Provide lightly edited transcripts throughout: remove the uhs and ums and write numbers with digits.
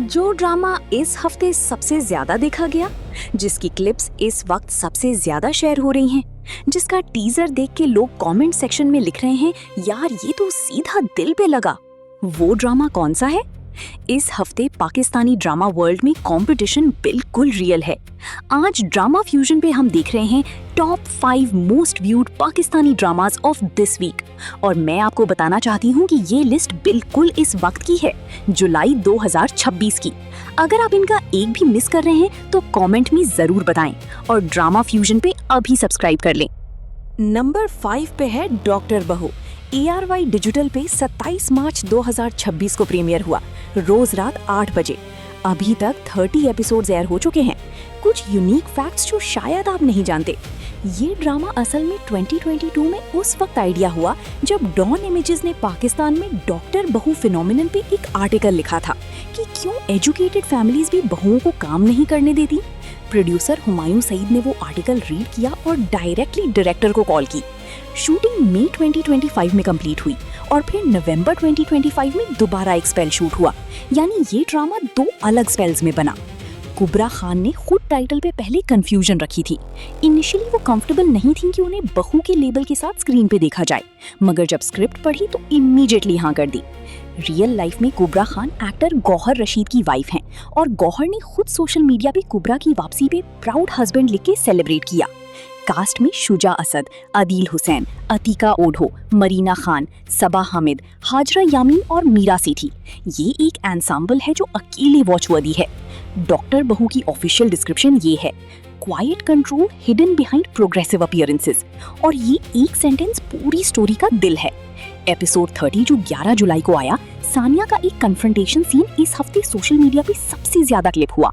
जो ड्रामा इस हफ्ते सबसे ज्यादा देखा गया, जिसकी क्लिप्स इस वक्त सबसे ज्यादा शेयर हो रही हैं, जिसका टीजर देख के लोग कमेंट सेक्शन में लिख रहे हैं यार ये तो सीधा दिल पे लगा, वो ड्रामा कौन सा है? इस हफ्ते पाकिस्तानी ड्रामा वर्ल्ड में कंपटीशन बिल्कुल रियल है। आज ड्रामा फ्यूजन पे हम देख रहे हैं top 5 most viewed Pakistani dramas of this week, और मैं आपको बताना चाहती हूँ कि ये लिस्ट बिल्कुल इस वक्त की है, जुलाई 2026 की। अगर आप इनका एक भी मिस कर रहे हैं तो कमेंट में जरूर बताएं और ड्रामा फ्यूजन पे अभी सब्सक्राइब कर लें। नंबर 5 पे है डॉक्टर बहू। ARY डिजिटल पे 27 मार्च 2026 को प्रीमियर हुआ, रोज रात 8 बजे। अभी तक 30 एपिसोड्स एयर हो चुके हैं। कुछ यूनिक फैक्ट्स जो शायद आप नहीं जानते। ये ड्रामा असल में 2022 में उस वक्त आइडिया हुआ जब डॉन इमेजेस ने पाकिस्तान में डॉक्टर बहू फिनोमिनन पे एक आर्टिकल लिखा था कि क्यों एजुकेटेड फैमिलीज भी बहुओं को काम नहीं करने देती। प्रोड्यूसर हुमायूं सईद ने वो आर्टिकल रीड किया और डायरेक्टली डायरेक्टर को कॉल की। शूटिंग मई 2025 में कंप्लीट हुई और फिर नवंबर 2025 में दोबारा एक स्पेल शूट हुआ, यानी ये ड्रामा 2 अलग स्पेल्स में बना। कुबरा खान ने खुद टाइटल पे पहले कंफ्यूजन रखी थी। इनिशियली वो कंफर्टेबल नहीं थी कि उन्हें बहू के लेबल के साथ स्क्रीन पे देखा जाए, मगर जब स्क्रिप्ट पढ़ी तो इमीडिएटली हाँ कर दी। रियल लाइफ में कुबरा खान एक्टर गौहर रशीद की वाइफ हैं और गौहर ने खुद सोशल मीडिया पे कुबरा की वापसी पे प्राउड हस्बैंड लिख के सेलिब्रेट किया। कास्ट में शुजा असद, अदील हुसैन, अतीका ओढो, मरीना खान, सबा हामिद, हाजरा यामीन और मीरा सेठी। ये एक एंसेम्बल है जो अकेले वॉचवर्दी है। डॉक्टर बहू की ऑफिशियल डिस्क्रिप्शन ये है: quite control hidden behind progressive appearances, और ये एक सेंटेंस पूरी स्टोरी का दिल है। एपिसोड 30 जो 11 जुलाई को आया, सानिया का एक कन्फ्रंटेशन सीन इस हफ्ते सोशल मीडिया पे सबसे ज्यादा क्लिप हुआ।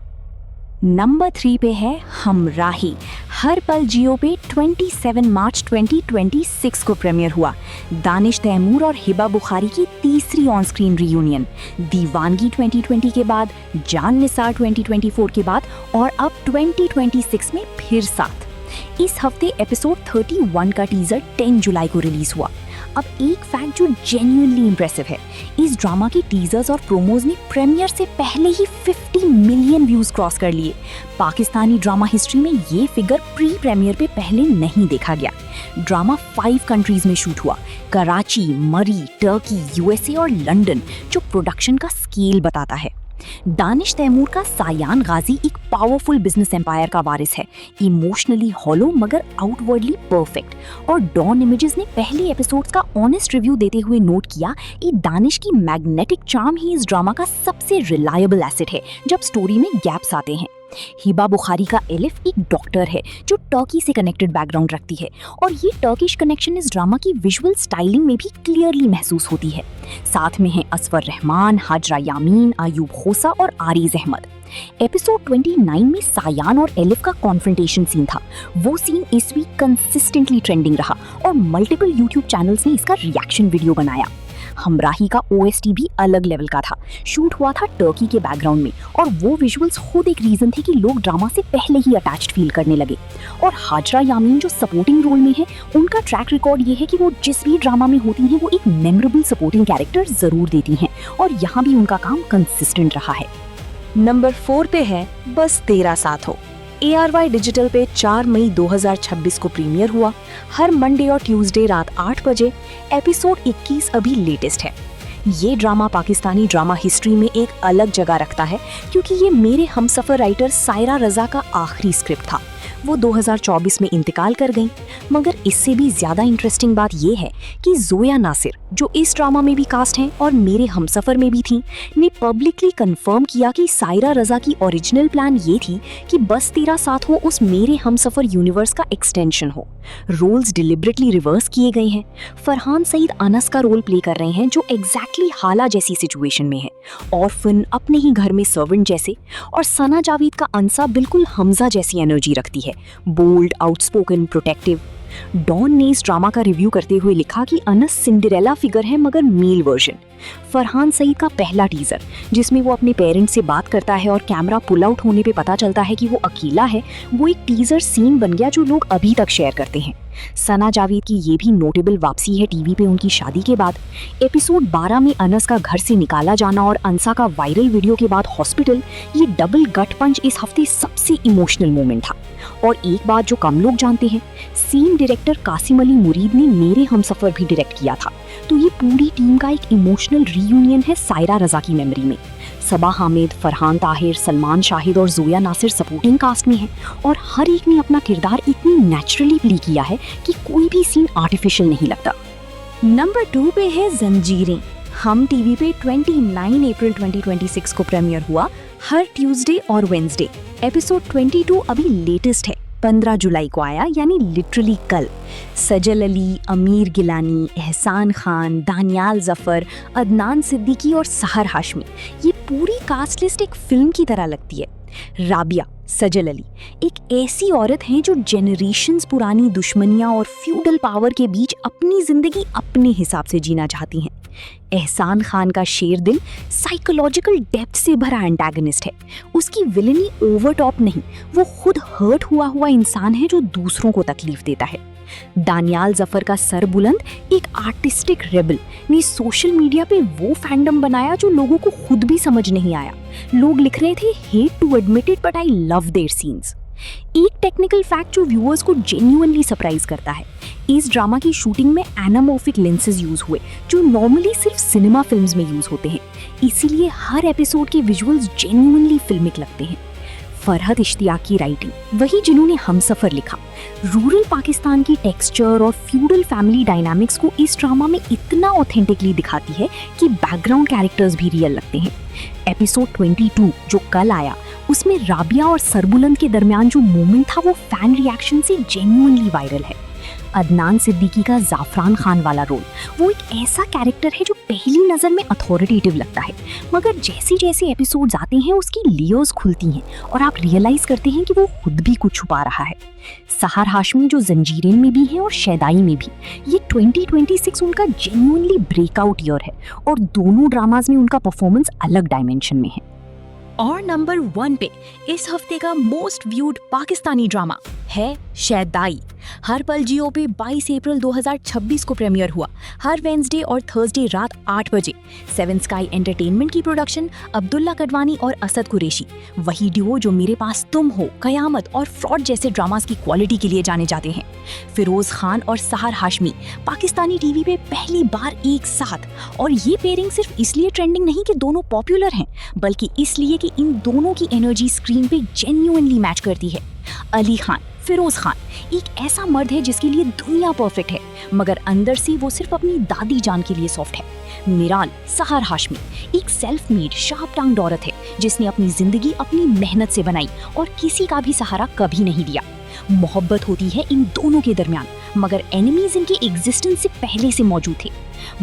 नंबर 3 पे है हमराही। हर पल जियो पे 27 मार्च 2026 को प्रीमियर हुआ। दानिश तैमूर और हिबा बुखारी की तीसरी ऑन स्क्रीन रियूनियन। दीवानगी 2020 के बाद, जान निसार 2024 के बाद, और अब 2026 में फिर साथ। इस हफ्ते एपिसोड 31 का टीजर 10 जुलाई को रिलीज हुआ। अब एक फैक्ट जो जेन्युइनली इंप्रेसिव है, इस ड्रामा की टीजर्स और प्रोमोज ने प्रीमियर से पहले ही 50 मिलियन व्यूज क्रॉस कर लिए। पाकिस्तानी ड्रामा हिस्ट्री में ये फिगर प्री प्रीमियर पे पहले नहीं देखा गया। ड्रामा 5 कंट्रीज में शूट हुआ: कराची, मरी, टर्की, USA और लंदन, जो प्रोडक्शन का स्केल बताता है। दानिश तैमूर का सायान गाजी एक पावरफुल बिजनेस एम्पायर का वारिस है, इमोशनली हॉलो मगर आउटवर्डली परफेक्ट। और डॉन इमेजेस ने पहले एपिसोड्स का ऑनेस्ट रिव्यू देते हुए नोट किया कि दानिश की मैग्नेटिक चार्म ही इस ड्रामा का सबसे रिलायबल एसेट है जब स्टोरी में गैप्स आते हैं। हिबा बुखारी का एलिफ एक डॉक्टर है जो टर्की से कनेक्टेड बैकग्राउंड रखती है, और ये टर्किश कनेक्शन इस ड्रामा की विजुअल स्टाइलिंग में भी क्लियरली महसूस होती है। साथ में हैं असफर रहमान, हाजरा यामीन, अयूब खोसा और आरिज अहमद। एपिसोड 29 में सायान और एलिफ का कॉन्फ्रंटेशन सीन था। वो सीन इस वीक कंसिस्टेंटली ट्रेंडिंग रहा और मल्टीपल यूट्यूब चैनल्स ने इसका रिएक्शन वीडियो बनाया। हमराही का OST भी अलग लेवल का था। शूट हुआ था टर्की के बैकग्राउंड में, और वो विजुअल्स खुद एक रीजन थे कि लोग ड्रामा से पहले ही अटैच्ड फील करने लगे। और हाजरा यामीन जो सपोर्टिंग रोल में है, उनका ट्रैक रिकॉर्ड ये है कि वो जिस भी ड्रामा में होती हैं वो एक मेमोरेबल सपोर्टिंग कैरेक्टर जरूर देती हैं, और यहाँ भी उनका काम कंसिस्टेंट रहा है। नंबर 4 पे है बस तेरा साथ हो। ARY डिजिटल पे 4 मई 2026 को प्रीमियर हुआ। हर मंडे और ट्यूसडे रात 8 बजे। एपिसोड 21 अभी लेटेस्ट है। ये ड्रामा पाकिस्तानी ड्रामा हिस्ट्री में एक अलग जगह रखता है क्योंकि ये मेरे हमसफर राइटर सायरा रजा का आखिरी स्क्रिप्ट था। वो 2024 में इंतकाल कर गईं, मगर इससे भी ज्यादा इंटरेस्टिंग बात ये है कि जोया नासिर, जो इस ड्रामा में भी कास्ट हैं और मेरे हमसफर में भी थी, ने पब्लिकली कंफर्म किया कि सायरा रजा की ओरिजिनल प्लान ये थी कि बस तेरा साथ हो उस मेरे हमसफर यूनिवर्स का एक्सटेंशन हो। रोल्स डिलिबरेटली रिवर्स किए गए हैं। फरहान सईद अनस का रोल प्ले कर रहे हैं जो एग्जैक्टली हाला जैसी सिचुएशन में है, ऑर्फन, अपने ही घर में सर्वेंट जैसे, और सना जावेद का अंसा बिल्कुल हमजा जैसी एनर्जी रखती है, बोल्ड, आउटस्पोकन, प्रोटेक्टिव। डॉन ने इस ड्रामा का रिव्यू करते हुए लिखा कि अनस सिंड्रेला फिगर है मगर मेल वर्जन। फरहान सईद का पहला टीजर जिसमें वो अपने पेरेंट्स से बात करता है और कैमरा पुल आउट होने पे पता चलता है कि वो अकेला है, वो एक टीजर सीन बन गया जो लोग अभी तक शेयर करते हैं। सना जावेद की ये भी नोटेबल वापसी है टीवी पे उनकी शादी के बाद। एपिसोड 12 में अनस का घर से निकाला जाना और अंसा का वायरल वीडियो के बाद हॉस्पिटल, ये डबल गट पंच इस हफ्ते सबसे इमोशनल मोमेंट था। और एक बात जो कम लोग जानते हैं, सीन डायरेक्टर कासिम अली मुरीद ने मेरे हमसफर भी डायरेक्ट किया था। तो ये पूरी टीम का एक इमोशनल रीयूनियन है सायरा रजा की मेमोरी में। सबा हामिद, फरहान ताहिर, सलमान शाहिद और जोया नासिर सपोर्टिंग कास्ट में हैं और हर एक ने अपना किरदार इतनी नेचुरली प्ले किया है कि कोई भी सीन आर्टिफिशियल नहीं लगता। नंबर 2 पे है जंजीरें। हम टीवी पे 29 अप्रैल 2026 को प्रीमियर हुआ, हर ट्यूसडे और वेंसडे। एपिसोड 22 अभी लेटेस्ट है, 15 जुलाई को आया, यानी लिटरली कल। सजल अली, अमीर गिलानी, एहसान खान, दानियाल जफर, अदनान सिद्दीकी और सहर हाशमी, ये पूरी कास्ट लिस्ट एक फिल्म की तरह लगती है। राबिया सजल अली एक ऐसी औरत हैं जो जेनरेशंस पुरानी दुश्मनियां और फ्यूडल पावर के बीच अपनी जिंदगी अपने हिसाब से जीना चाहती हैं। एहसान खान का शेर दिल साइकोलॉजिकल डेप्थ से भरा एंटागनिस्ट है। उसकी विलनी ओवर टॉप नहीं, वो खुद हर्ट हुआ इंसान है जो दूसरों को तकलीफ देता है। दानियाल जफर का सर बुलंद एक आर्टिस्टिक रेबल ने सोशल मीडिया पे वो फैंडम बनाया जो लोगों को खुद भी समझ नहीं आया। लोग लिख रहे थे hate to admit it but I love their scenes. एक टेक्निकल फैक्ट जो व्यूअर्स को जेन्युइनली सरप्राइज करता है, इस ड्रामा की शूटिंग में एनामॉर्फिक लेंसेज यूज हुए जो नॉर्मली सिर्फ सिनेमा फिल्म्स में यूज होते हैं, इसीलिए हर एपिसोड के विजुअल्स जेन्युइनली फिल्मिक लगते हैं। फरहत इश्तियाक की राइटिंग, वही जिन्होंने हमसफर लिखा, रूरल पाकिस्तान की टेक्सचर और फ्यूडल फैमिली डायनामिक्स को इस ड्रामा में इतना ऑथेंटिकली दिखाती है कि बैकग्राउंड कैरेक्टर्स भी रियल लगते हैं। एपिसोड 22 जो कल आया, उसमें राबिया और सरबुलंद के दरमियान जो मोमेंट था वो फैन रिएक्शन से जेन्युइनली वायरल है। अदनान सिद्दीकी का जाफरान खान वाला रोल, वो एक ऐसा कैरेक्टर है जो पहली नज़र में अथॉरिटेटिव लगता है, मगर जैसे जैसे एपिसोड्स आते हैं उसकी लेयर्स खुलती हैं और आप रियलाइज करते हैं कि वो खुद भी कुछ छुपा रहा है। सहर हाशमी जो जंजीरें में भी हैं और शैदाई में भी, ये 2026 उनका जेन्युइनली ब्रेकआउट ईयर है और दोनों ड्रामाज में उनका परफॉर्मेंस अलग डायमेंशन में है। और नंबर 1 पे इस हफ्ते का मोस्ट व्यूड पाकिस्तानी ड्रामा है शैदाई। हर पल जियो पे 22 अप्रैल 2026 को प्रीमियर हुआ, हर वेंसडे और थर्सडे रात 8 बजे। 7 स्काई एंटरटेनमेंट की प्रोडक्शन, अब्दुल्ला कटवानी और असद कुरैशी, वही ड्यूओ जो मेरे पास तुम हो, कयामत और फ्रॉड जैसे ड्रामास की क्वालिटी के लिए जाने जाते हैं। फिरोज खान और सहर हाशमी पाकिस्तानी टीवी पे पहली बार एक साथ, और ये पेयरिंग सिर्फ इसलिए ट्रेंडिंग नहीं कि दोनों पॉपुलर हैं, बल्कि इसलिए कि इन दोनों की एनर्जी स्क्रीन पे जेन्युइनली मैच करती है। अली खान, फिरोज खान एक ऐसा मर्द है जिसके लिए दुनिया परफेक्ट है, मगर अंदर से वो सिर्फ अपनी दादी जान के लिए सॉफ्ट है। मिरान, सहर हाशमी एक सेल्फ मेड शार्प टंग्ड औरत है जिसने अपनी जिंदगी अपनी मेहनत से बनाई और किसी का भी सहारा कभी नहीं दिया। मोहब्बत होती है इन दोनों के दरमियान, मगर एनिमीज इनके एग्जिस्टेंस से पहले से मौजूद थे।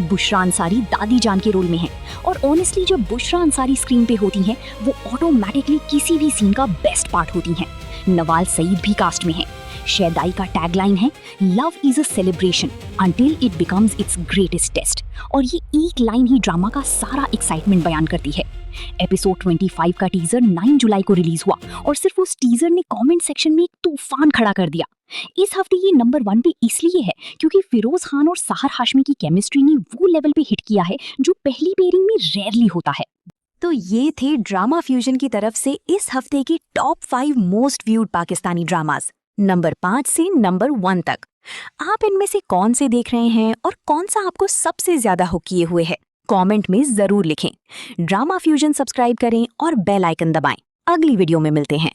बुशरा अंसारी दादी जान के रोल में है और ऑनेस्टली जब बुशरा अंसारी स्क्रीन पे होती हैं वो ऑटोमेटिकली किसी भी सीन का बेस्ट पार्ट होती हैं। नवाल सईद भी कास्ट में है। शैदाई का टैगलाइन है love is a celebration until it becomes its greatest test, और ये एक लाइन ही ड्रामा का सारा एक्साइटमेंट बयान करती है। एपिसोड 25 का टीजर 9 जुलाई को रिलीज हुआ और सिर्फ उस टीजर ने कमेंट सेक्शन में एक तूफान खड़ा कर दिया। इस हफ्ते ये नंबर 1 पे इसलिए है क्योंकि फिरोज खान और सहर हाशमी की केमिस्ट्री ने वो लेवल पे हिट किया है जो पहली पेयरिंग में रेयरली होता है। तो ये थे ड्रामा फ्यूजन की तरफ से इस हफ्ते के top 5 most viewed Pakistani dramas, number 5 से नंबर 1 तक। आप इनमें से कौन से देख रहे हैं और कौन सा आपको सबसे ज्यादा हुक किए हुए है, कमेंट में जरूर लिखें। ड्रामा फ्यूजन सब्सक्राइब करें और बेल आइकन दबाएं। अगली वीडियो में मिलते हैं।